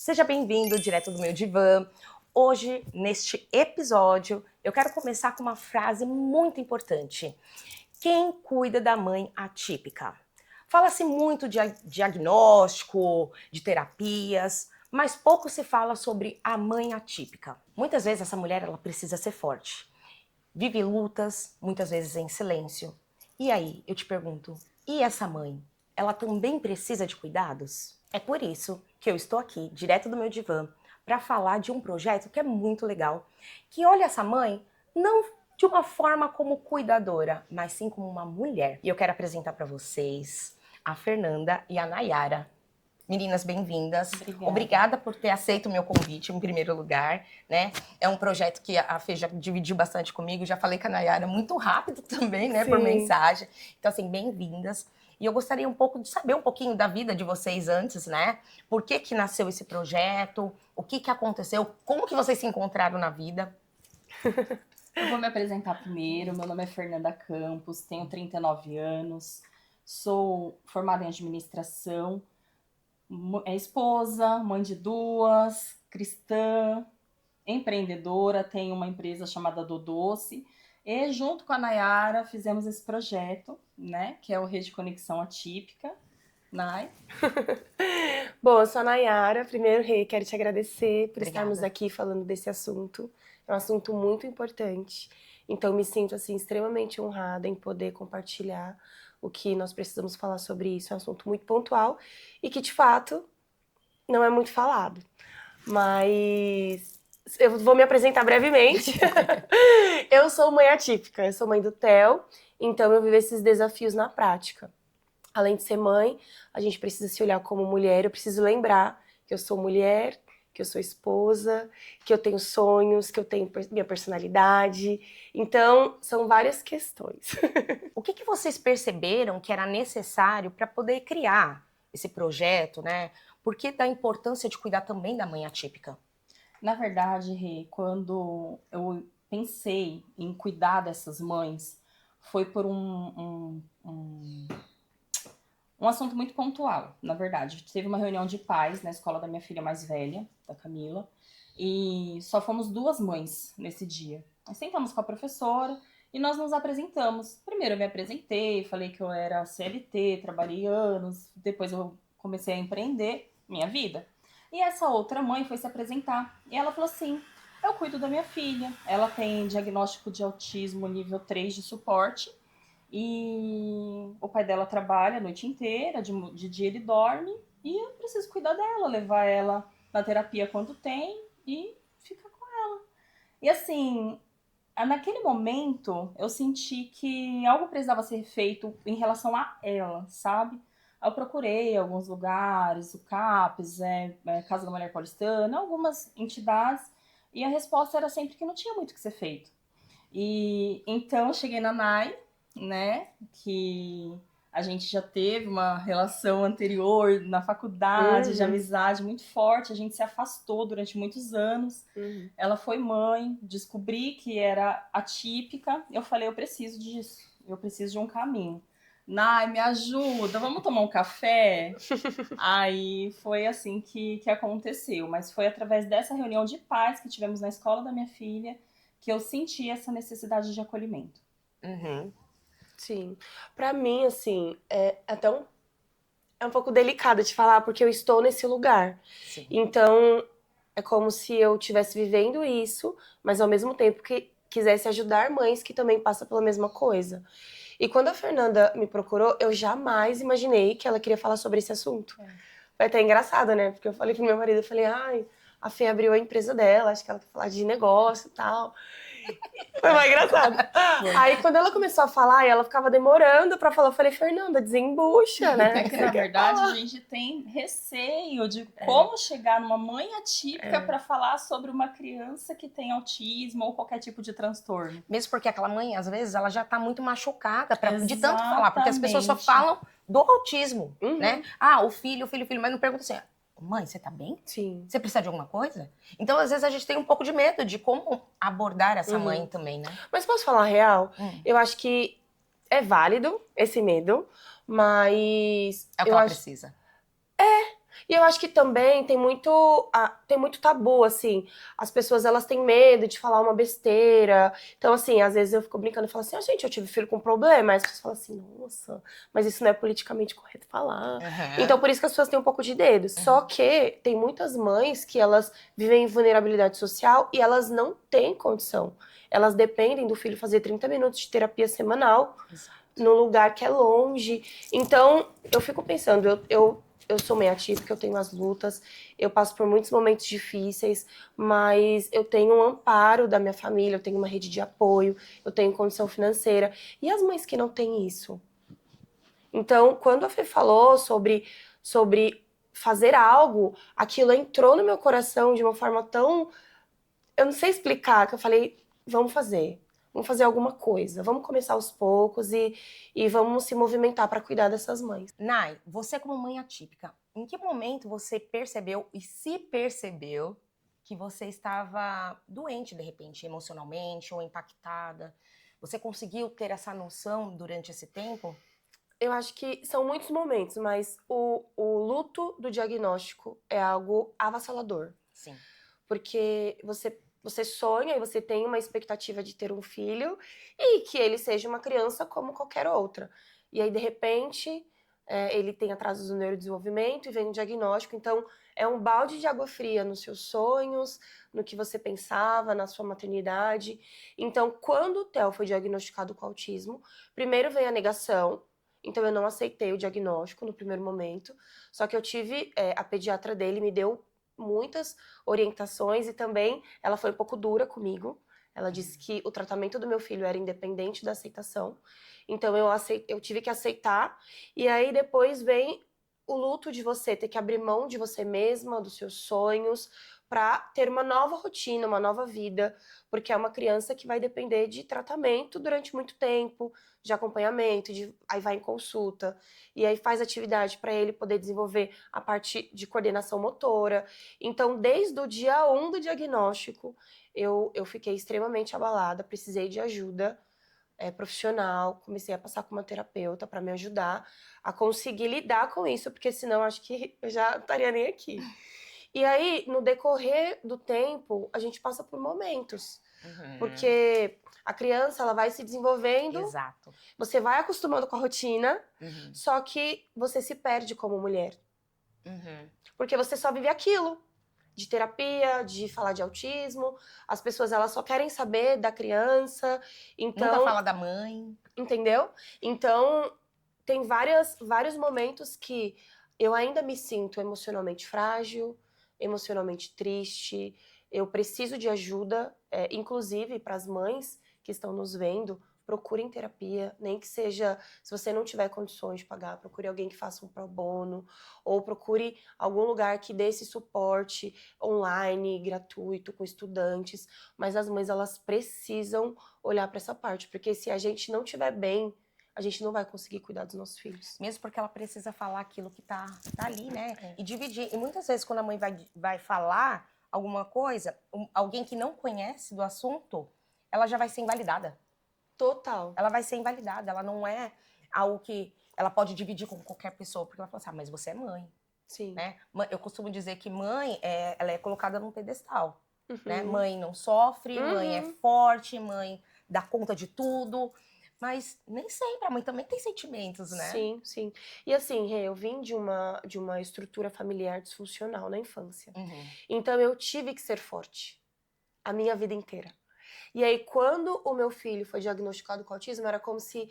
Seja bem-vindo direto do meu divã. Hoje, neste episódio, eu quero começar com uma frase muito importante. Quem cuida da mãe atípica? Fala-se muito de diagnóstico, de terapias, mas pouco se fala sobre a mãe atípica. Muitas vezes essa mulher ela precisa ser forte. Vive lutas, muitas vezes em silêncio. E aí, eu te pergunto, e essa mãe? Ela também precisa de cuidados? É por isso que eu estou aqui, direto do meu divã, para falar de um projeto que é muito legal, que olha essa mãe não de uma forma como cuidadora, mas sim como uma mulher. E eu quero apresentar para vocês a Fernanda e a Nayara. Meninas, bem-vindas. Obrigada por ter aceito o meu convite, em primeiro lugar, né? É um projeto que a Fê já dividiu bastante comigo, já falei com a Nayara muito rápido também, né? Sim. Por mensagem. Então, assim, bem-vindas. E eu gostaria um pouco de saber um pouquinho da vida de vocês antes, né? Por que nasceu esse projeto? O que aconteceu? Como que vocês se encontraram na vida? Eu vou me apresentar primeiro. Meu nome é Fernanda Campos, tenho 39 anos, sou formada em administração, esposa, mãe de duas, cristã, empreendedora, tenho uma empresa chamada Dodoce. E junto com a Nayara fizemos esse projeto, né, que é o Rede Conexão Atípica. Nay? Bom, eu sou a Nayara. Primeiro, Rê, quero te agradecer por Obrigada. estarmos aqui falando desse assunto. É um assunto muito importante. Então, me sinto assim extremamente honrada em poder compartilhar o que nós precisamos falar sobre isso. É um assunto muito pontual e que, de fato, não é muito falado. Mas eu vou me apresentar brevemente. Eu sou mãe atípica, eu sou mãe do Theo, então eu vivo esses desafios na prática. Além de ser mãe, a gente precisa se olhar como mulher. Eu preciso lembrar que eu sou mulher, que eu sou esposa, que eu tenho sonhos, que eu tenho minha personalidade. Então, são várias questões. O que vocês perceberam que era necessário para poder criar esse projeto, né? Por que da importância de cuidar também da mãe atípica? Na verdade, Rê, quando eu pensei em cuidar dessas mães, foi por um assunto muito pontual, na verdade. Teve uma reunião de pais na escola da minha filha mais velha, da Camila, e só fomos duas mães nesse dia. Nós sentamos com a professora e nós nos apresentamos. Primeiro eu me apresentei, falei que eu era CLT, trabalhei anos, depois eu comecei a empreender minha vida. E essa outra mãe foi se apresentar e ela falou assim: eu cuido da minha filha, ela tem diagnóstico de autismo nível 3 de suporte, e o pai dela trabalha a noite inteira, de dia ele dorme, e eu preciso cuidar dela, levar ela na terapia quando tem e ficar com ela. E assim, naquele momento eu senti que algo precisava ser feito em relação a ela, sabe? Eu procurei alguns lugares, o CAPES, Casa da Mulher Paulistana, algumas entidades, e a resposta era sempre que não tinha muito o que ser feito. E então eu cheguei na Nay, né, que a gente já teve uma relação anterior na faculdade, de amizade muito forte, a gente se afastou durante muitos anos. Ela foi mãe, descobri que era atípica, eu falei, eu preciso disso, eu preciso de um caminho. Nay, me ajuda, vamos tomar um café? Aí foi assim que aconteceu, mas foi através dessa reunião de pais que tivemos na escola da minha filha que eu senti essa necessidade de acolhimento. Sim. Pra mim, assim, é um pouco delicado de falar, porque eu estou nesse lugar. Sim. Então, é como se eu estivesse vivendo isso, mas ao mesmo tempo que quisesse ajudar mães que também passam pela mesma coisa. E quando a Fernanda me procurou, eu jamais imaginei que ela queria falar sobre esse assunto. Foi até engraçado, né? Porque eu falei pro meu marido, eu falei, ai, a Fê abriu a empresa dela, acho que ela quer falar de negócio e tal. Foi mais engraçado. Aí quando ela começou a falar e ela ficava demorando pra falar, eu falei, Fernanda, desembucha, né? É que na verdade a gente tem receio de como chegar numa mãe atípica pra falar sobre uma criança que tem autismo ou qualquer tipo de transtorno. Mesmo porque aquela mãe, às vezes, ela já tá muito machucada de tanto Exatamente. falar, porque as pessoas só falam do autismo, né? Ah, o filho, mas não pergunta assim, mãe, você tá bem? Sim. Você precisa de alguma coisa? Então, às vezes, a gente tem um pouco de medo de como abordar essa mãe também, né? Mas posso falar a real? Eu acho que é válido esse medo, mas... É o que ela precisa. E eu acho que também tem muito tabu, assim. As pessoas, elas têm medo de falar uma besteira. Então, assim, às vezes eu fico brincando e falo assim, gente, eu tive filho com problema. Aí as pessoas falam assim, nossa, mas isso não é politicamente correto falar. Então, por isso que as pessoas têm um pouco de dedo. Só que tem muitas mães que elas vivem em vulnerabilidade social e elas não têm condição. Elas dependem do filho fazer 30 minutos de terapia semanal num lugar que é longe. Então, eu fico pensando, eu sou meio atípica, eu tenho as lutas, eu passo por muitos momentos difíceis, mas eu tenho um amparo da minha família, eu tenho uma rede de apoio, eu tenho condição financeira. E as mães que não têm isso? Então, quando a Fê falou sobre fazer algo, aquilo entrou no meu coração de uma forma tão... Eu não sei explicar, que eu falei, vamos fazer. Vamos fazer alguma coisa. Vamos começar aos poucos e vamos se movimentar para cuidar dessas mães. Nai, você como mãe atípica, em que momento você percebeu e se percebeu que você estava doente de repente, emocionalmente ou impactada? Você conseguiu ter essa noção durante esse tempo? Eu acho que são muitos momentos, mas o luto do diagnóstico é algo avassalador. Sim. Porque você sonha e você tem uma expectativa de ter um filho e que ele seja uma criança como qualquer outra. E aí, de repente, ele tem atrasos no neurodesenvolvimento e vem um diagnóstico. Então, é um balde de água fria nos seus sonhos, no que você pensava, na sua maternidade. Então, quando o Theo foi diagnosticado com autismo, primeiro veio a negação. Então, eu não aceitei o diagnóstico no primeiro momento. Só que eu tive, a pediatra dele me deu muitas orientações e também ela foi um pouco dura comigo. Ela disse que o tratamento do meu filho era independente da aceitação. Então eu tive que aceitar. E aí depois vem o luto de você ter que abrir mão de você mesma, dos seus sonhos, para ter uma nova rotina, uma nova vida, porque é uma criança que vai depender de tratamento durante muito tempo, de acompanhamento, aí vai em consulta, e aí faz atividade para ele poder desenvolver a parte de coordenação motora. Então, desde o dia 1 do diagnóstico, eu fiquei extremamente abalada, precisei de ajuda profissional, comecei a passar com uma terapeuta para me ajudar a conseguir lidar com isso, porque senão acho que eu já não estaria nem aqui. E aí, no decorrer do tempo, a gente passa por momentos. Porque a criança, ela vai se desenvolvendo. Exato. Você vai acostumando com a rotina, só que você se perde como mulher. Porque você só vive aquilo. De terapia, de falar de autismo. As pessoas, elas só querem saber da criança. Então, nunca fala da mãe. Entendeu? Então, tem vários momentos que eu ainda me sinto emocionalmente frágil, emocionalmente triste. Eu preciso de ajuda, inclusive para as mães que estão nos vendo, procurem terapia, nem que seja, se você não tiver condições de pagar, procure alguém que faça um pro bono, ou procure algum lugar que dê esse suporte online, gratuito, com estudantes. Mas as mães, elas precisam olhar para essa parte, porque se a gente não estiver bem, a gente não vai conseguir cuidar dos nossos filhos. Mesmo porque ela precisa falar aquilo que tá ali, né? E dividir. E muitas vezes, quando a mãe vai falar alguma coisa, alguém que não conhece do assunto, ela já vai ser invalidada. Total. Ela vai ser invalidada. Ela não é algo que ela pode dividir com qualquer pessoa, porque ela fala assim, mas você é mãe. Sim. Né? Eu costumo dizer que mãe, ela é colocada num pedestal. Né? Mãe não sofre, mãe é forte, mãe dá conta de tudo. Mas nem sempre, a mãe também tem sentimentos, né? Sim, sim. E assim, eu vim de uma estrutura familiar disfuncional na infância. Então eu tive que ser forte a minha vida inteira. E aí, quando o meu filho foi diagnosticado com autismo, era como se,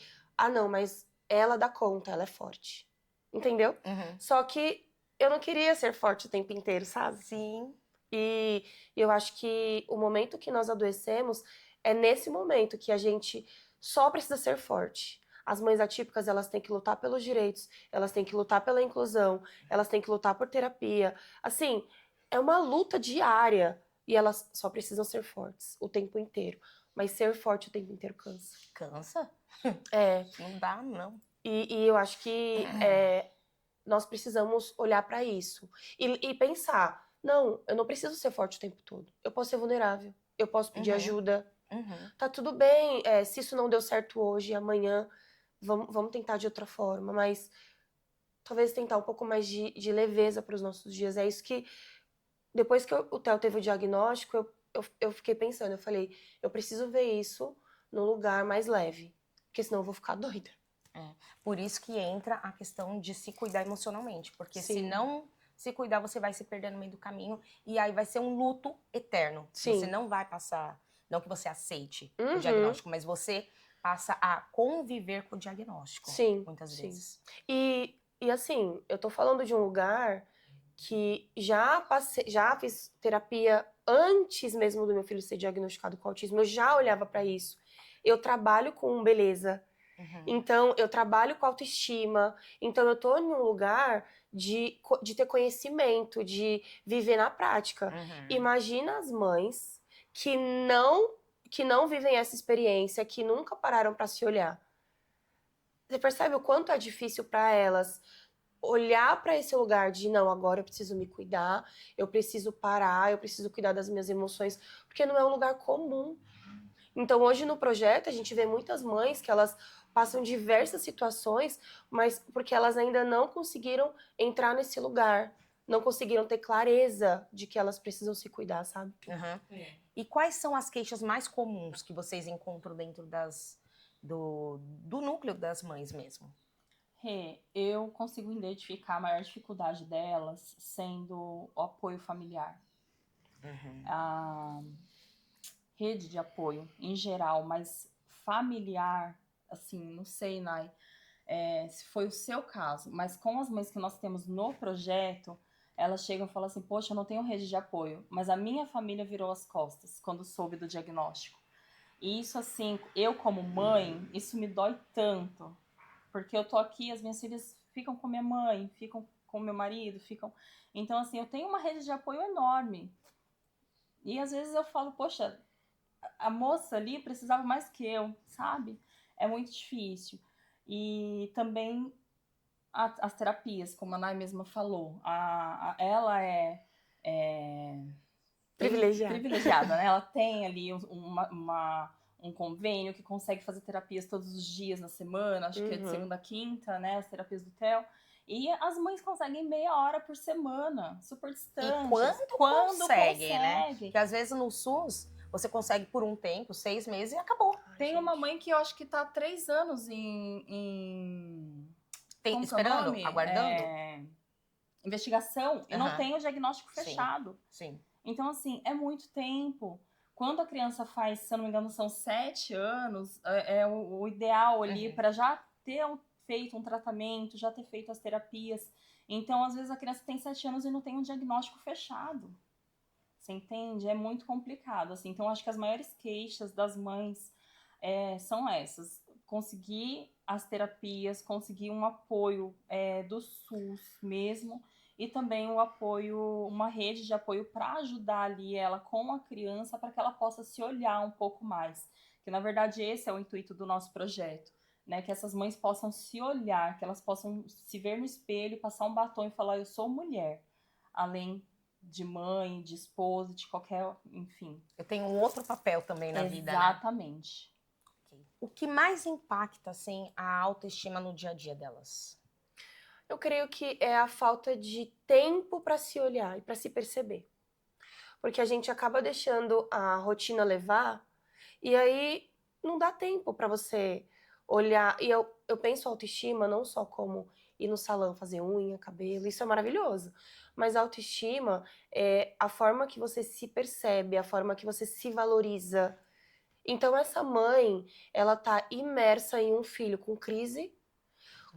não, mas ela dá conta, ela é forte. Entendeu? Só que eu não queria ser forte o tempo inteiro, sabe? Sim. E eu acho que o momento que nós adoecemos é nesse momento que a gente só precisa ser forte. As mães atípicas, elas têm que lutar pelos direitos, elas têm que lutar pela inclusão, elas têm que lutar por terapia. Assim, é uma luta diária e elas só precisam ser fortes o tempo inteiro. Mas ser forte o tempo inteiro cansa. Cansa? Não dá, não. E eu acho que nós precisamos olhar para isso e pensar, não, eu não preciso ser forte o tempo todo. Eu posso ser vulnerável, eu posso pedir ajuda. Tá tudo bem, se isso não deu certo hoje, amanhã vamos tentar de outra forma, mas talvez tentar um pouco mais de leveza para os nossos dias. É isso que, depois que o Theo teve o diagnóstico, eu fiquei pensando, eu falei, eu preciso ver isso num lugar mais leve, porque senão eu vou ficar doida. Por isso que entra a questão de se cuidar emocionalmente, porque se Sim. não se cuidar, você vai se perder no meio do caminho e aí vai ser um luto eterno. Sim. Você não vai passar, não que você aceite o Uhum. diagnóstico, mas você passa a conviver com o diagnóstico, Sim, muitas sim. vezes. E assim, eu tô falando de um lugar que já fiz terapia antes mesmo do meu filho ser diagnosticado com autismo. Eu já olhava pra isso. Eu trabalho com beleza. Então, eu trabalho com autoestima. Então, eu tô em um lugar de ter conhecimento, de viver na prática. Imagina as mães que não vivem essa experiência, que nunca pararam pra se olhar. Você percebe o quanto é difícil pra elas olhar pra esse lugar de não, agora eu preciso me cuidar, eu preciso parar, eu preciso cuidar das minhas emoções, porque não é um lugar comum. Então, hoje no projeto, a gente vê muitas mães que elas passam diversas situações, mas porque elas ainda não conseguiram entrar nesse lugar, não conseguiram ter clareza de que elas precisam se cuidar, sabe? E quais são as queixas mais comuns que vocês encontram dentro do núcleo das mães mesmo? Eu consigo identificar a maior dificuldade delas sendo o apoio familiar. A rede de apoio em geral, mas familiar, assim, não sei, Nai, se foi o seu caso, mas com as mães que nós temos no projeto, elas chegam e falam assim, poxa, eu não tenho rede de apoio, mas a minha família virou as costas quando soube do diagnóstico. E isso, assim, eu como mãe, isso me dói tanto, porque eu tô aqui, as minhas filhas ficam com minha mãe, ficam com meu marido, ficam... Então, assim, eu tenho uma rede de apoio enorme. E às vezes eu falo, poxa, a moça ali precisava mais que eu, sabe? É muito difícil. E também as terapias, como a Nay mesma falou, ela é privilegiada, né? Ela tem ali um convênio que consegue fazer terapias todos os dias na semana, acho que é de segunda a quinta, né? As terapias do Theo. E as mães conseguem meia hora por semana, super distante. E quando consegue, né? Porque às vezes no SUS você consegue por um tempo, 6 meses e acabou. Tem uma mãe que eu acho que tá há 3 anos Esperando, aguardando. Investigação e não tem o diagnóstico fechado. Sim. Então, assim, é muito tempo. Quando a criança faz, se eu não me engano, são 7 anos, é o ideal ali para já ter feito um tratamento, já ter feito as terapias. Então, às vezes, a criança tem 7 anos e não tem um diagnóstico fechado. Você entende? É muito complicado. Assim. Então, acho que as maiores queixas das mães são essas. Conseguir as terapias, conseguir um apoio do SUS mesmo, e também o apoio, uma rede de apoio para ajudar ali ela com a criança, para que ela possa se olhar um pouco mais. Que na verdade esse é o intuito do nosso projeto, né? Que essas mães possam se olhar, que elas possam se ver no espelho, passar um batom e falar, eu sou mulher, além de mãe, de esposa, de qualquer, enfim. Eu tenho um outro papel também na vida, né? Exatamente. O que mais impacta, assim, a autoestima no dia a dia delas? Eu creio que é a falta de tempo para se olhar e para se perceber. Porque a gente acaba deixando a rotina levar e aí não dá tempo para você olhar. E eu penso autoestima não só como ir no salão fazer unha, cabelo, isso é maravilhoso. Mas a autoestima é a forma que você se percebe, a forma que você se valoriza. Então essa mãe, ela tá imersa em um filho com crise,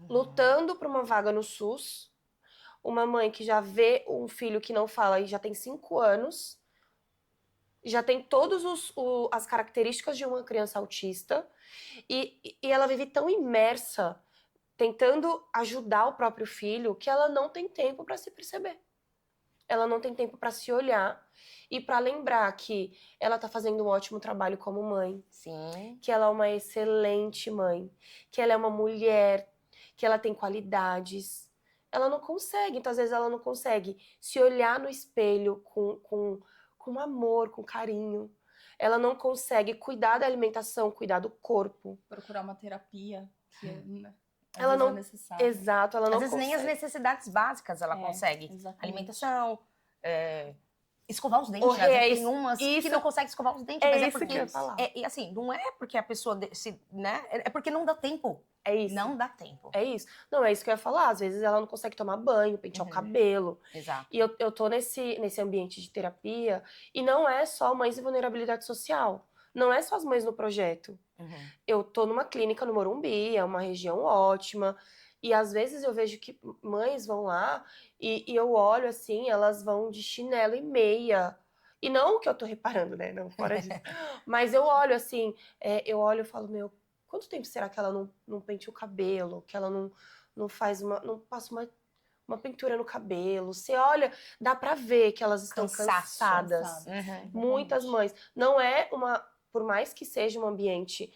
lutando por uma vaga no SUS, uma mãe que já vê um filho que não fala e já tem 5 anos, já tem todas as características de uma criança autista, e ela vive tão imersa, tentando ajudar o próprio filho, que ela não tem tempo para se perceber. Ela não tem tempo para se olhar e para lembrar que ela tá fazendo um ótimo trabalho como mãe. Sim. Que ela é uma excelente mãe, que ela é uma mulher, que ela tem qualidades. Ela não consegue, então às vezes ela não consegue se olhar no espelho com amor, com carinho. Ela não consegue cuidar da alimentação, cuidar do corpo. Procurar uma terapia, que Às Ela vezes não... é necessário. Exato, ela Às não vezes nem as consegue. necessidades básicas ela É, consegue. exatamente. Alimentação, escovar os dentes. O Às vezes reis, tem umas que isso- não consegue escovar os dentes, É mas é isso porque... que eu ia falar. E assim, não é porque a pessoa, né? É porque não dá tempo. É isso. Não dá tempo. É isso. Não, é isso que eu ia falar. Às vezes ela não consegue tomar banho, pentear o cabelo. Exato. E eu tô nesse ambiente de terapia e não é só mães em vulnerabilidade social. Não é só as mães no projeto. Eu tô numa clínica no Morumbi, é uma região ótima. E às vezes eu vejo que mães vão lá e eu olho assim, elas vão de chinelo e meia. E não que eu tô reparando, né? Não, fora disso. Mas eu olho assim, eu olho e falo, meu, quanto tempo será que ela não penteia o cabelo? Que ela não faz não passa uma pintura no cabelo? Você olha, dá pra ver que elas estão Cansaço. cansadas. Muitas mães. Não é por mais que seja um ambiente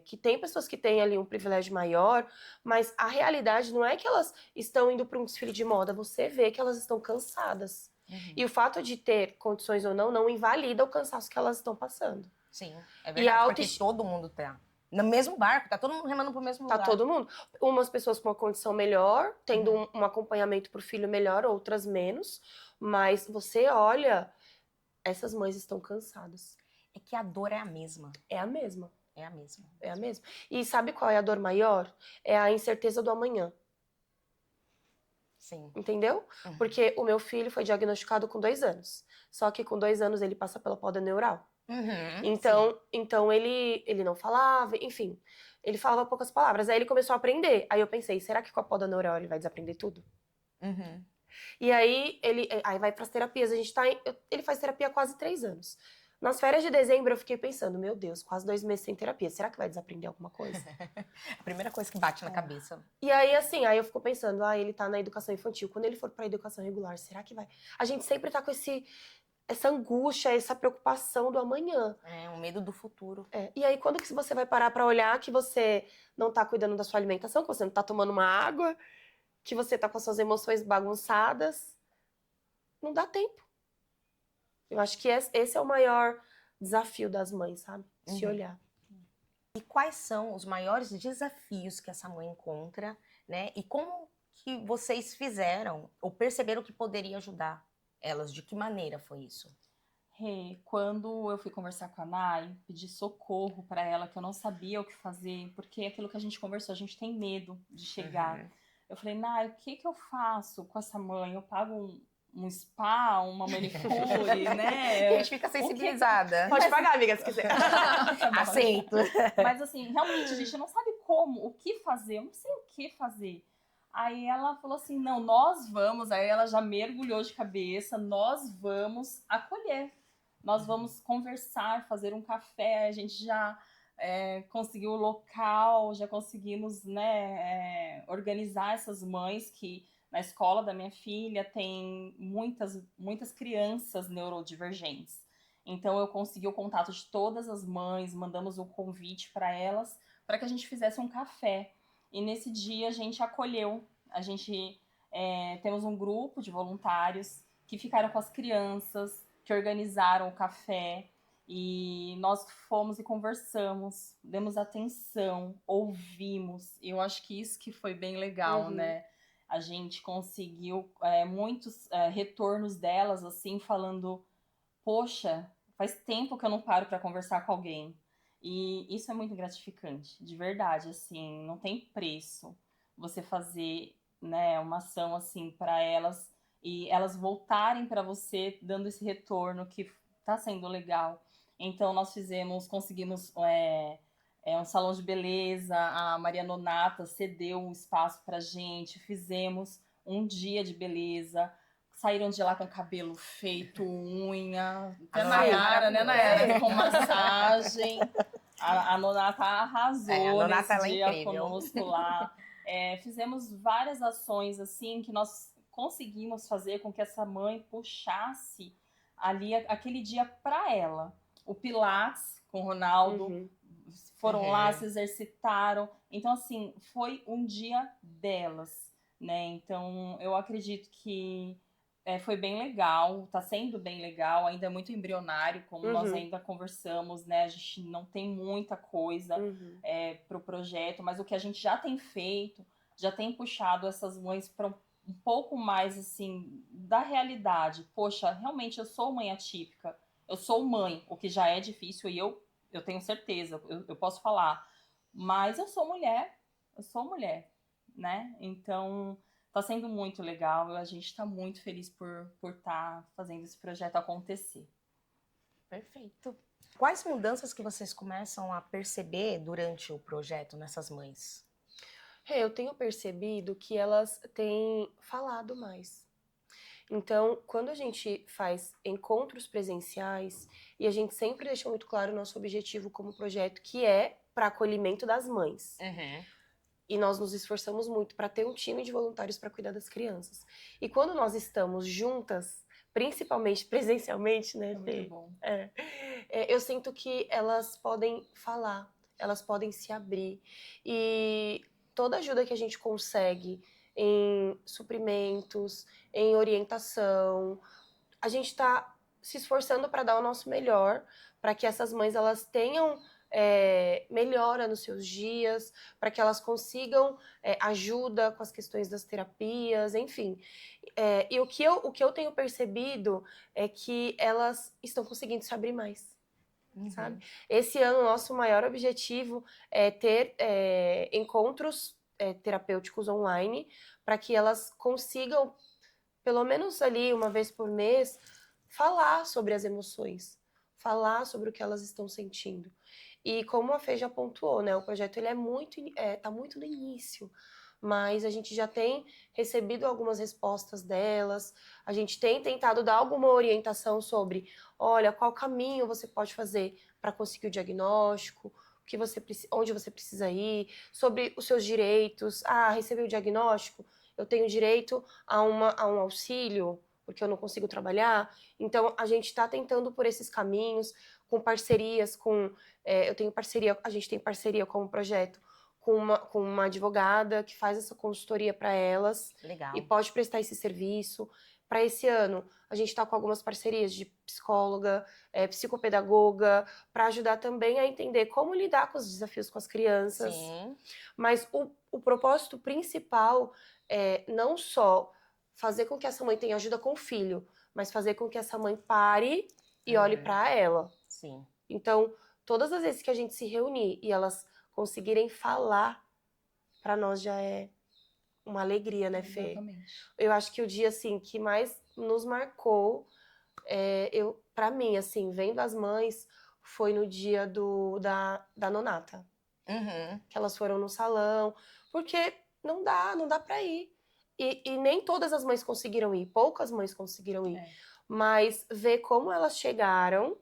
que tem pessoas que têm ali um privilégio maior, mas a realidade não é que elas estão indo para um desfile de moda, você vê que elas estão cansadas. E o fato de ter condições ou não invalida o cansaço que elas estão passando. Sim, é verdade, a porque todo mundo tá no mesmo barco, tá todo mundo remando pro mesmo Tá lugar. todo mundo. Umas pessoas com uma condição melhor, tendo um acompanhamento pro filho melhor, outras menos, mas você olha, essas mães estão cansadas. É que a dor é a mesma. É a mesma. É a mesma. É a mesma. E sabe qual é a dor maior? É a incerteza do amanhã. Sim. Entendeu? Porque o meu filho foi diagnosticado com 2 anos. Só que com 2 anos ele passa pela poda neural. Então ele não falava, enfim. Ele falava poucas palavras. Aí ele começou a aprender. Aí eu pensei, será que com a poda neural ele vai desaprender tudo? E aí aí vai pras terapias. Ele faz terapia há quase 3 anos. Nas férias de dezembro eu fiquei pensando, meu Deus, quase 2 meses sem terapia. Será que vai desaprender alguma coisa? A primeira coisa que bate na cabeça. E aí, assim, aí eu fico pensando, ele tá na educação infantil. Quando ele for pra educação regular, será que vai? A gente sempre tá com essa angústia, essa preocupação do amanhã. É, um medo do futuro. E aí, quando que você vai parar pra olhar que você não tá cuidando da sua alimentação, que você não tá tomando uma água, que você tá com as suas emoções bagunçadas? Não dá tempo. Eu acho que esse é o maior desafio das mães, sabe? Se olhar. E quais são os maiores desafios que essa mãe encontra, né? E como que vocês fizeram ou perceberam que poderia ajudar elas? De que maneira foi isso? Quando eu fui conversar com a Nai, pedi socorro para ela, que eu não sabia o que fazer, porque aquilo que a gente conversou, a gente tem medo de chegar. Eu falei, Nai, o que eu faço com essa mãe? Eu pago um spa, uma manicure, né? A gente fica sensibilizada. Pode pagar, amiga, se quiser. Aceito. Mas assim, realmente, a gente não sabe como, o que fazer, eu não sei o que fazer. Aí ela falou assim, não, nós vamos, aí ela já mergulhou de cabeça, nós vamos acolher, nós vamos conversar, fazer um café, a gente já conseguiu o local, já conseguimos, né, organizar essas mães que na escola da minha filha tem muitas crianças neurodivergentes. Então eu consegui o contato de todas as mães, mandamos um convite para elas, para que a gente fizesse um café. E nesse dia a gente acolheu, temos um grupo de voluntários que ficaram com as crianças, que organizaram o café, e nós fomos e conversamos, demos atenção, ouvimos. E eu acho que isso que foi bem legal, né? A gente conseguiu muitos retornos delas, assim, falando, poxa, faz tempo que eu não paro para conversar com alguém. E isso é muito gratificante, de verdade, assim, não tem preço você fazer, né, uma ação assim para elas e elas voltarem para você dando esse retorno que tá sendo legal. Então nós conseguimos um salão de beleza, a Maria Nonata cedeu um espaço pra gente, fizemos um dia de beleza, saíram de lá com cabelo feito, unha, até Nayara, né, Nayara? Com massagem. A Nonata arrasou a Nonata, nesse dia incrível. conosco lá. Fizemos várias ações assim que nós conseguimos fazer com que essa mãe puxasse ali aquele dia para ela. O Pilates com o Ronaldo, foram lá, se exercitaram. Então, assim, foi um dia delas, né? Então, eu acredito que Foi bem legal, tá sendo bem legal, ainda é muito embrionário, como nós Uhum. ainda conversamos, né? A gente não tem muita coisa Uhum. pro projeto, mas o que a gente já tem feito, já tem puxado essas mães para um pouco mais, assim, da realidade. Poxa, realmente eu sou mãe atípica, eu sou mãe, o que já é difícil, e eu tenho certeza, eu posso falar, mas eu sou mulher, né? Então... Tá sendo muito legal, a gente tá muito feliz por estar fazendo esse projeto acontecer. Perfeito. Quais mudanças que vocês começam a perceber durante o projeto nessas mães? Eu tenho percebido que elas têm falado mais. Então, quando a gente faz encontros presenciais, e a gente sempre deixa muito claro o nosso objetivo como projeto, que é para acolhimento das mães. Uhum. E nós nos esforçamos muito para ter um time de voluntários para cuidar das crianças. E quando nós estamos juntas, principalmente presencialmente, né, É muito Fê? bom. Eu sinto que elas podem falar, elas podem se abrir. E toda ajuda que a gente consegue em suprimentos, em orientação, a gente está se esforçando para dar o nosso melhor, para que essas mães elas tenham melhora nos seus dias, para que elas consigam ajuda com as questões das terapias, enfim. E o que eu tenho percebido é que elas estão conseguindo se abrir mais. Sabe? Esse ano, o nosso maior objetivo é ter encontros terapêuticos online para que elas consigam, pelo menos ali uma vez por mês, falar sobre as emoções, falar sobre o que elas estão sentindo. E como a Fê já pontuou, né, o projeto ele tá muito no início, mas a gente já tem recebido algumas respostas delas, a gente tem tentado dar alguma orientação sobre, olha, qual caminho você pode fazer para conseguir o diagnóstico, onde você precisa ir, sobre os seus direitos. Receber o diagnóstico, eu tenho direito a um auxílio, porque eu não consigo trabalhar. Então, a gente está tentando por esses caminhos, com parcerias, a gente tem parceria como projeto com uma advogada que faz essa consultoria para elas. Legal. E pode prestar esse serviço. Para esse ano, a gente está com algumas parcerias de psicóloga, psicopedagoga, para ajudar também a entender como lidar com os desafios com as crianças. Sim. Mas o propósito principal é não só fazer com que essa mãe tenha ajuda com o filho, mas fazer com que essa mãe pare e olhe para ela. Sim. Então, todas as vezes que a gente se reunir e elas conseguirem falar, para nós já é uma alegria, né, Fê? Exatamente. Eu acho que o dia, assim, que mais nos marcou, para mim, assim, vendo as mães, foi no dia da Nonata. Uhum. Que elas foram no salão, porque não dá para ir. E nem todas as mães conseguiram ir, poucas mães conseguiram ir. Mas ver como elas chegaram.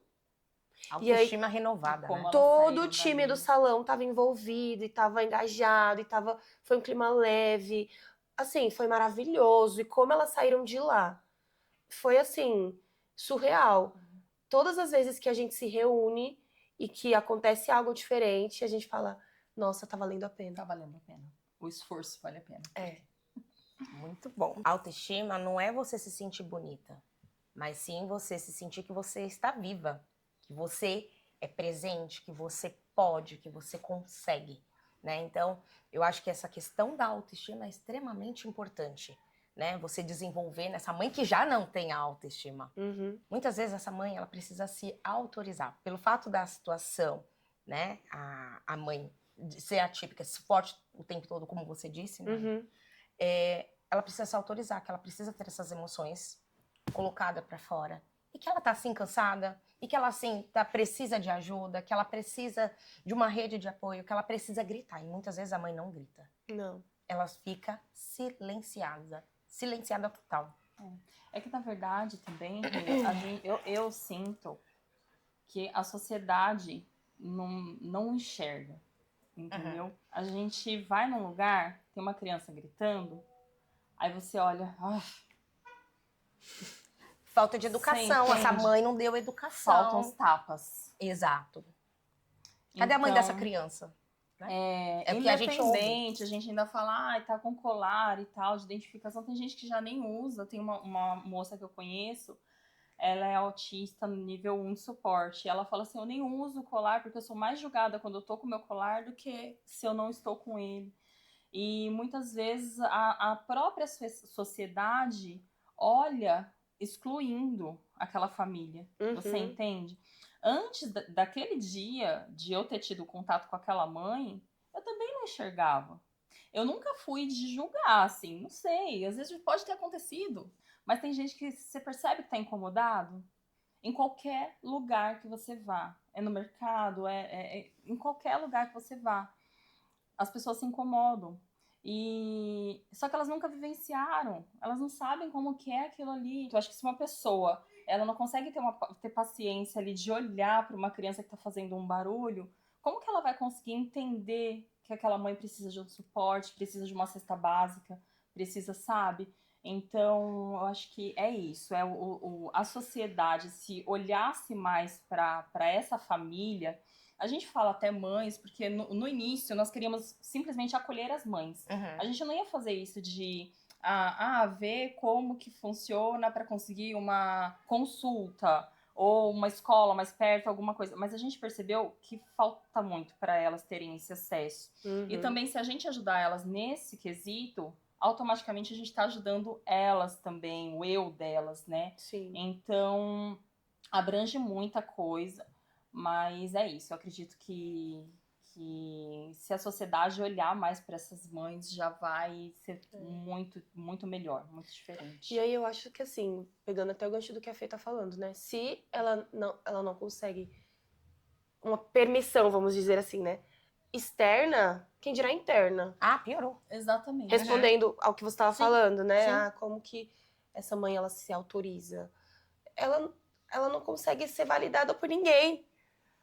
Autoestima renovada, como né? elas Todo o saíram time dali. do salão estava envolvido e estava engajado, foi um clima leve. Assim, foi maravilhoso. E como elas saíram de lá, foi assim, surreal. Todas as vezes que a gente se reúne e que acontece algo diferente, a gente fala, nossa, tá valendo a pena. Tá valendo a pena. O esforço vale a pena. Muito bom. Autoestima não é você se sentir bonita, mas sim você se sentir que você está viva, que você é presente, que você pode, que você consegue, né? Então, eu acho que essa questão da autoestima é extremamente importante, né? Você desenvolver nessa mãe que já não tem a autoestima. Uhum. Muitas vezes essa mãe ela precisa se autorizar pelo fato da situação, né? A mãe de ser atípica, se forte o tempo todo, como você disse, né? Uhum. Ela precisa se autorizar, que ela precisa ter essas emoções colocadas para fora. E que ela tá assim cansada, e que ela assim precisa de ajuda, que ela precisa de uma rede de apoio, que ela precisa gritar. E muitas vezes a mãe não grita. Não. Ela fica silenciada total. É que, na verdade, também, eu sinto que a sociedade não enxerga, entendeu? Uhum. A gente vai num lugar, tem uma criança gritando, aí você olha, Falta de educação, essa mãe não deu educação. faltam os tapas. Exato. Cadê a mãe dessa criança? né? É o que a gente ouve. Independente, a gente ainda fala, tá com colar e tal, de identificação. Tem gente que já nem usa. Tem uma moça que eu conheço, ela é autista no nível 1 de suporte. E ela fala assim, eu nem uso o colar porque eu sou mais julgada quando eu tô com o meu colar do que se eu não estou com ele. E muitas vezes a própria sociedade olha excluindo aquela família. Você entende? Antes daquele dia de eu ter tido contato com aquela mãe, eu também não enxergava. Eu nunca fui de julgar, assim, não sei. Às vezes pode ter acontecido, mas tem gente que você percebe que tá incomodado em qualquer lugar que você vá. É no mercado, em qualquer lugar que você vá. As pessoas se incomodam. E só que elas nunca vivenciaram, elas não sabem como que é aquilo ali. Eu acho que se uma pessoa ela não consegue ter paciência ali de olhar para uma criança que está fazendo um barulho, como que ela vai conseguir entender que aquela mãe precisa de um suporte, precisa de uma cesta básica, precisa, sabe? Então, eu acho que é isso, a sociedade se olhasse mais para essa família. A gente fala até mães, porque no início nós queríamos simplesmente acolher as mães. A gente não ia fazer isso de ver como que funciona para conseguir uma consulta ou uma escola mais perto, alguma coisa. Mas a gente percebeu que falta muito para elas terem esse acesso. E também, se a gente ajudar elas nesse quesito, automaticamente a gente está ajudando elas também, o eu delas, né? Sim. Então, abrange muita coisa. Mas é isso, eu acredito que se a sociedade olhar mais para essas mães, já vai ser muito, muito melhor, muito diferente. E aí eu acho que assim, pegando até o gancho do que a Fê tá falando, né? Se ela não consegue uma permissão, vamos dizer assim, né? Externa, quem dirá interna? Piorou. Exatamente. Respondendo ao que você estava falando, né? Sim. Como que essa mãe, ela se autoriza? Ela não consegue ser validada por ninguém.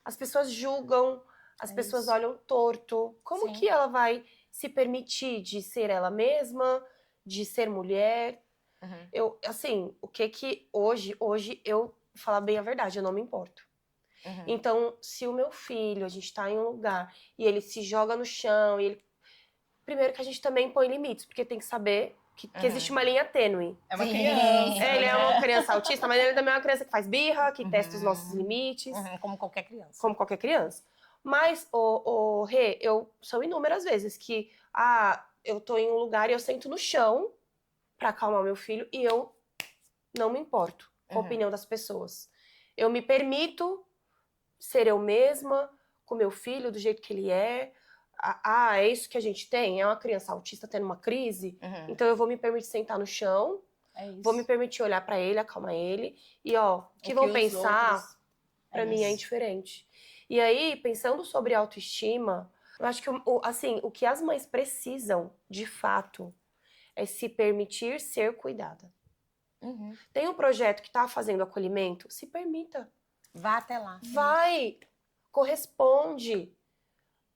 As pessoas julgam, as pessoas isso. olham torto. Como que ela vai se permitir de ser ela mesma, de ser mulher? Eu, assim, o que hoje eu, falar bem a verdade, eu não me importo. Então, se o meu filho, a gente tá em um lugar e ele se joga no chão, primeiro que a gente também põe limites, porque tem que saber que existe uma linha tênue. É uma criança. Ele é uma criança autista, mas ele também é uma criança que faz birra, que testa os nossos limites. Como qualquer criança. Como qualquer criança. Mas, Rê, são inúmeras vezes que, eu tô em um lugar e eu sento no chão pra acalmar meu filho e eu não me importo com a opinião das pessoas. Eu me permito ser eu mesma, com meu filho, do jeito que ele é. É isso que a gente tem? É uma criança autista tendo uma crise? Então eu vou me permitir sentar no chão, vou me permitir olhar pra ele, acalmar ele. E o que vão pensar, pra mim é indiferente. E aí, pensando sobre autoestima, eu acho que assim, o que as mães precisam, de fato, é se permitir ser cuidada. Tem um projeto que tá fazendo acolhimento? Se permita. Vá até lá. Vai, corresponde,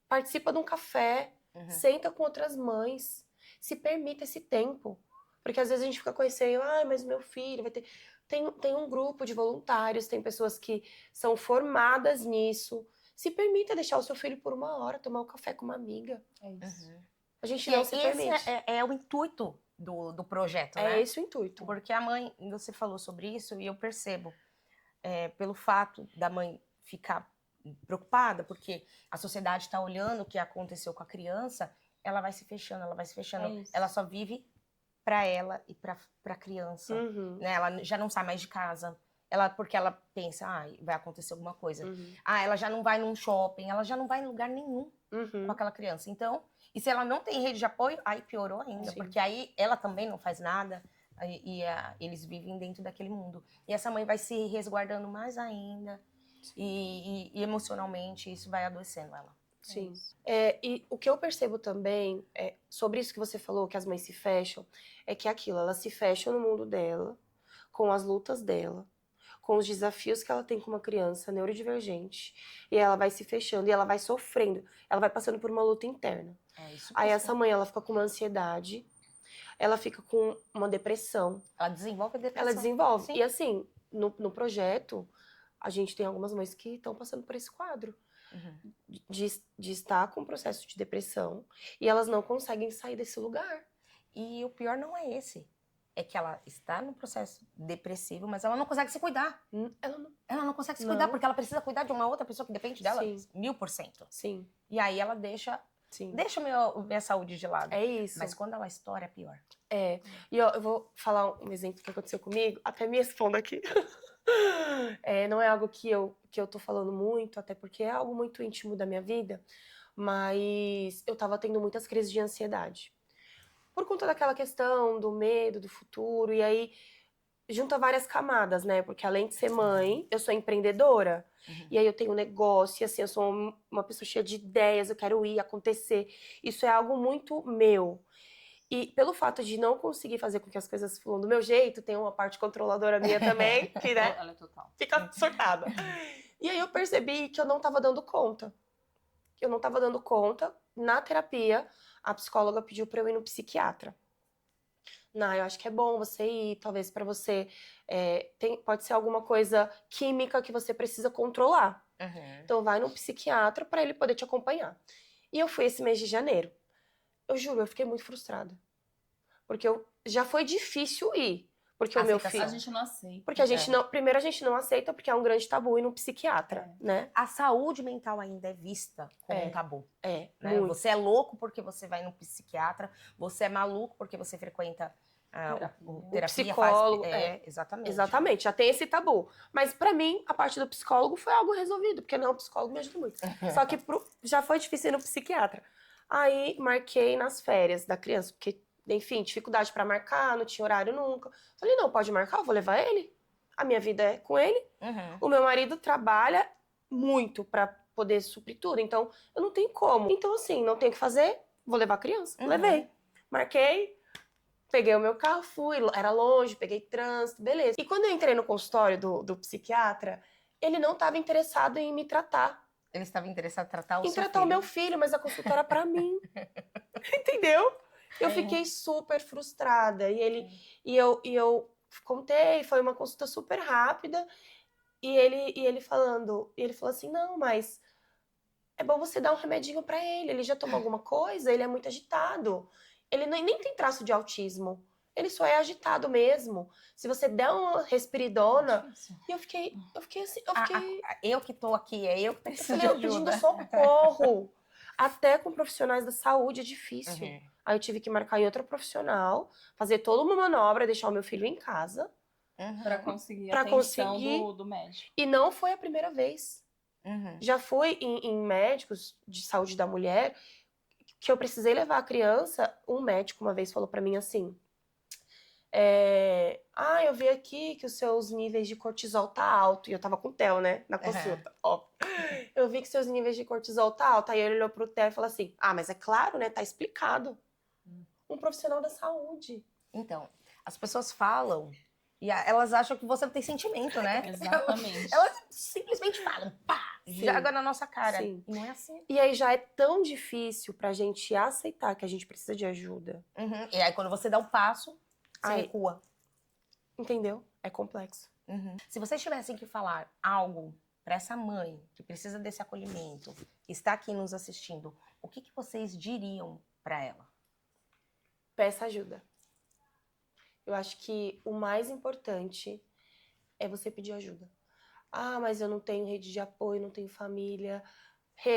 participa de um café, senta com outras mães, se permita esse tempo. Porque às vezes a gente fica com esse, mas meu filho vai ter... Tem um grupo de voluntários, tem pessoas que são formadas nisso. Se permita deixar o seu filho por 1 hora, tomar um café com uma amiga. É isso. A gente não se permite. Esse é o intuito do projeto, né? É esse o intuito. Porque a mãe, você falou sobre isso e eu percebo, pelo fato da mãe ficar preocupada, porque a sociedade está olhando o que aconteceu com a criança, ela vai se fechando. Ela só vive para ela e para a criança. Né? Ela já não sai mais de casa. Porque ela pensa, vai acontecer alguma coisa. Ela já não vai num shopping, ela já não vai em lugar nenhum com aquela criança. Então, e se ela não tem rede de apoio, aí piorou ainda, porque aí ela também não faz nada e eles vivem dentro daquele mundo. E essa mãe vai se resguardando mais ainda e emocionalmente isso vai adoecendo ela. Sim. E o que eu percebo também, sobre isso que você falou, que as mães se fecham, é que elas se fecham no mundo dela, com as lutas dela, com os desafios que ela tem com uma criança neurodivergente, e ela vai se fechando, e ela vai sofrendo, ela vai passando por uma luta interna. Aí essa mãe, ela fica com uma ansiedade, ela fica com uma depressão. Ela desenvolve a depressão. Ela desenvolve. Sim. E assim, no projeto, a gente tem algumas mães que estão passando por esse quadro. Uhum. de estar com um processo de depressão e elas não conseguem sair desse lugar. E o pior não é esse. É que ela está no processo depressivo, mas ela não consegue se cuidar. Ela não. Ela não consegue se Não. cuidar, porque ela precisa cuidar de uma outra pessoa que depende dela Sim. 1000%. Sim. E aí ela deixa Sim. minha saúde de lado. É isso. Mas quando ela estoura, é pior. É. E ó, eu vou falar um exemplo que aconteceu comigo, até me expondo aqui. Não é algo que eu tô falando muito, até porque é algo muito íntimo da minha vida, mas eu tava tendo muitas crises de ansiedade. Por conta daquela questão do medo, do futuro, e aí junta várias camadas, né? Porque além de ser mãe, eu sou empreendedora. Uhum. E aí eu tenho um negócio, e assim, eu sou uma pessoa cheia de ideias, eu quero ir, acontecer. Isso é algo muito meu. E pelo fato de não conseguir fazer com que as coisas fluam do meu jeito, tem uma parte controladora minha também, que, né, Ela é total. fica surtada. E aí eu percebi que eu não tava dando conta. Eu não tava dando conta. Na terapia, a psicóloga pediu pra eu ir no psiquiatra. Não, eu acho que é bom você ir, talvez pra você. Pode ser alguma coisa química que você precisa controlar. Uhum. Então vai no psiquiatra pra ele poder te acompanhar. E eu fui esse mês de janeiro. Eu juro, eu fiquei muito frustrada. Porque já foi difícil ir. Porque o meu Aceitação. filho. A gente não aceita. Porque a gente não. Primeiro, a gente não aceita porque é um grande tabu ir no psiquiatra, né? A saúde mental ainda é vista como um tabu. Né? Muito. Você é louco porque você vai no psiquiatra, você é maluco porque você frequenta O terapia, psicólogo. exatamente. Exatamente, já tem esse tabu. Mas pra mim, a parte do psicólogo foi algo resolvido, porque não, o psicólogo me ajuda muito. Só que já foi difícil ir no psiquiatra. Aí marquei nas férias da criança, porque, enfim, dificuldade pra marcar, não tinha horário nunca. Falei, não, pode marcar, eu vou levar ele. A minha vida é com ele. Uhum. O meu marido trabalha muito pra poder suprir tudo, então eu não tenho como. Então, assim, não tenho o que fazer, vou levar a criança. Uhum. Levei. Marquei. Peguei o meu carro, fui, era longe, peguei trânsito, beleza. E quando eu entrei no consultório do psiquiatra, ele não estava interessado em me tratar. Ele estava interessado em tratar o Em seu tratar filho. o meu filho, mas a consulta era pra mim. Entendeu? Eu fiquei super frustrada. E eu contei, foi uma consulta super rápida. E ele falou assim: não, mas é bom você dar um remedinho pra ele. Ele já tomou alguma coisa, ele é muito agitado. Ele nem tem traço de autismo. Ele só é agitado mesmo. Se você der uma respiridona. Difícil. E eu fiquei assim, Eu que tô aqui, eu que eu preciso de falei, eu ajuda. pedindo socorro. Até com profissionais da saúde é difícil. Uhum. Aí eu tive que marcar em outra profissional, fazer toda uma manobra, deixar o meu filho em casa. Uhum. Pra conseguir Pra a atenção conseguir. do médico. E não foi a primeira vez. Uhum. Já fui em médicos de saúde da mulher que eu precisei levar a criança. Um médico uma vez falou pra mim assim: eu vi aqui que os seus níveis de cortisol tá alto. E eu tava com o Theo, né, na consulta. Ó, eu vi que seus níveis de cortisol tá alto. Aí ele olhou pro Theo e falou assim: mas é claro, né, tá explicado. Um profissional da saúde. Então, as pessoas falam e elas acham que você não tem sentimento, né? Exatamente. Elas simplesmente falam, pá, Sim. joga na nossa cara. Sim. E não é assim. E aí já é tão difícil pra gente aceitar que a gente precisa de ajuda. Uhum. E aí quando você dá um passo, você Ai. recua. Entendeu? É complexo. Uhum. Se vocês tivessem que falar algo para essa mãe que precisa desse acolhimento, que está aqui nos assistindo, o que vocês diriam para ela? Peça ajuda. Eu acho que o mais importante é você pedir ajuda. Mas eu não tenho rede de apoio, não tenho família.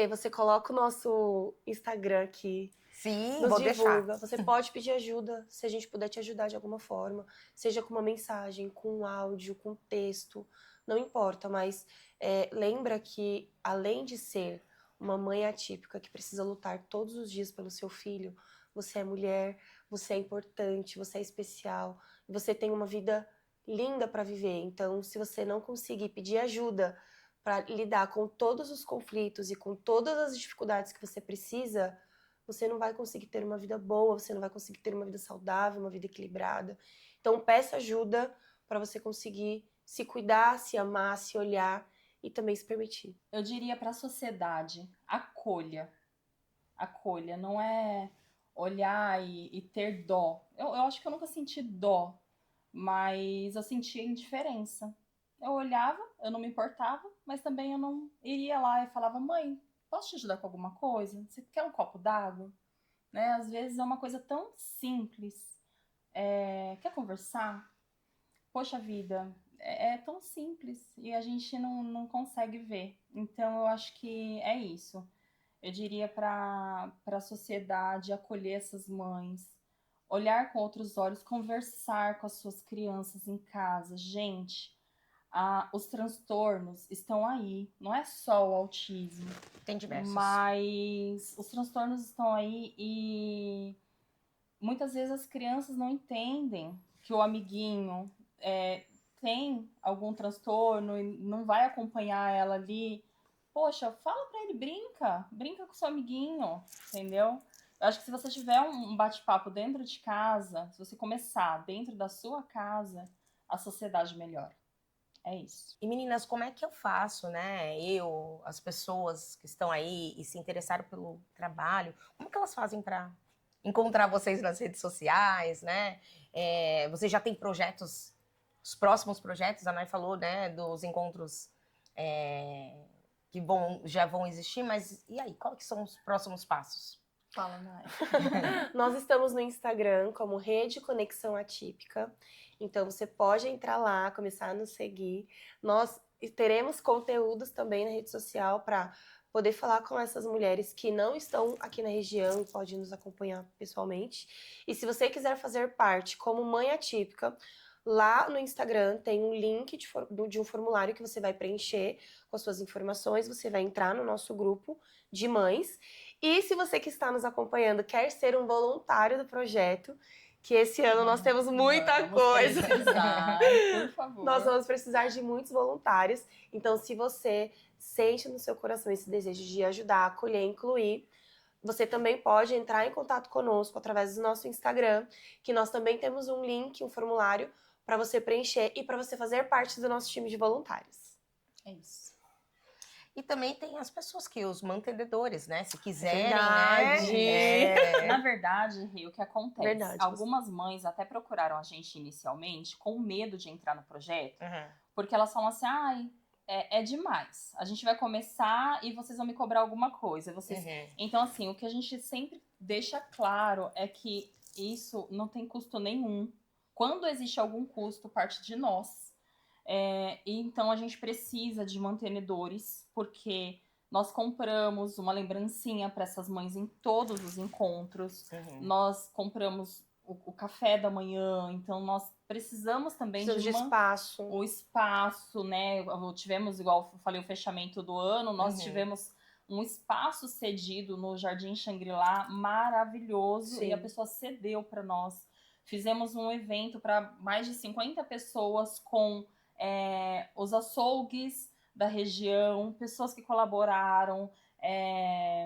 Você coloca o nosso Instagram aqui. Sim, Nos vou divulga. deixar. Você pode pedir ajuda, se a gente puder te ajudar de alguma forma. Seja com uma mensagem, com um áudio, com texto. Não importa, mas lembra que além de ser uma mãe atípica que precisa lutar todos os dias pelo seu filho, você é mulher, você é importante, você é especial. Você tem uma vida linda para viver. Então, se você não conseguir pedir ajuda para lidar com todos os conflitos e com todas as dificuldades que você precisa, você não vai conseguir ter uma vida boa, você não vai conseguir ter uma vida saudável, uma vida equilibrada. Então, peça ajuda para você conseguir se cuidar, se amar, se olhar e também se permitir. Eu diria para a sociedade, acolha. Acolha, não é olhar e ter dó. Eu acho que eu nunca senti dó, mas eu senti a indiferença. eu olhava, eu não me importava, mas também eu não iria lá e falava, mãe, posso te ajudar com alguma coisa? Você quer um copo d'água? Né? Às vezes é uma coisa tão simples. Quer conversar? Poxa vida, é tão simples e a gente não consegue ver. Então eu acho que é isso. Eu diria para a sociedade acolher essas mães, olhar com outros olhos, conversar com as suas crianças em casa. Gente, os transtornos estão aí, não é só o autismo, Tem diversos. mas os transtornos estão aí e muitas vezes as crianças não entendem que o amiguinho tem algum transtorno e não vai acompanhar ela ali. Poxa, fala pra ele, brinca com seu amiguinho, entendeu? Eu acho que se você tiver um bate-papo dentro de casa, se você começar dentro da sua casa, a sociedade melhora. É isso. E meninas, como é que eu faço, né? As pessoas que estão aí e se interessaram pelo trabalho, como que elas fazem para encontrar vocês nas redes sociais, né? Vocês já têm projetos, os próximos projetos, a Nay falou, né, dos encontros que já vão existir, mas e aí, quais que são os próximos passos? Fala, Nay. Nós estamos no Instagram como Rede Conexão Atípica, então você pode entrar lá, começar a nos seguir. Nós teremos conteúdos também na rede social para poder falar com essas mulheres que não estão aqui na região e podem nos acompanhar pessoalmente. E se você quiser fazer parte como mãe atípica, lá no Instagram tem um link de um formulário que você vai preencher com as suas informações, você vai entrar no nosso grupo de mães. E se você que está nos acompanhando quer ser um voluntário do projeto, que esse ano nós temos muita coisa. Precisar, por favor. Nós vamos precisar de muitos voluntários. Então, se você sente no seu coração esse desejo de ajudar, acolher, incluir, você também pode entrar em contato conosco através do nosso Instagram, que nós também temos um link, um formulário para você preencher e para você fazer parte do nosso time de voluntários. É isso. E também tem as pessoas os mantenedores, né? Se quiserem, Verdade. né? Na verdade, Rio, o que acontece? Verdade. Algumas mães até procuraram a gente inicialmente com medo de entrar no projeto, Uhum. porque elas falam assim, ai, é demais. A gente vai começar e vocês vão me cobrar alguma coisa. Então, assim, o que a gente sempre deixa claro é que isso não tem custo nenhum. Quando existe algum custo, parte de nós. Então a gente precisa de mantenedores, porque nós compramos uma lembrancinha para essas mães em todos os encontros. Uhum. Nós compramos o café da manhã, então nós precisamos também de espaço. O espaço, né? Tivemos, igual eu falei, o fechamento do ano, nós tivemos um espaço cedido no Jardim Shangri-La maravilhoso. Sim. E a pessoa cedeu para nós. Fizemos um evento para mais de 50 pessoas com os açougues da região, pessoas que colaboraram,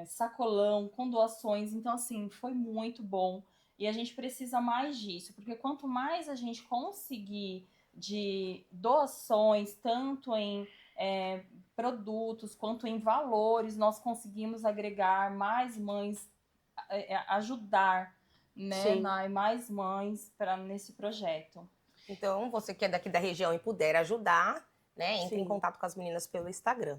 sacolão, com doações. Então, assim, foi muito bom. E a gente precisa mais disso, porque quanto mais a gente conseguir de doações, tanto em produtos quanto em valores, nós conseguimos agregar mais mães, ajudar, né, mais mães nesse projeto. Então, você que é daqui da região e puder ajudar, né, entre em contato com as meninas pelo Instagram.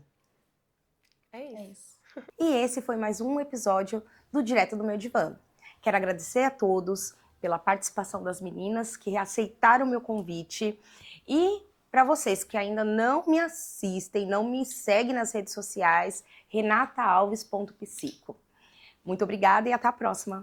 É isso. E esse foi mais um episódio do Direto do Meu Divã. Quero agradecer a todos pela participação das meninas que aceitaram o meu convite. E para vocês que ainda não me assistem, não me seguem nas redes sociais, renataalves.psico. Muito obrigada e até a próxima.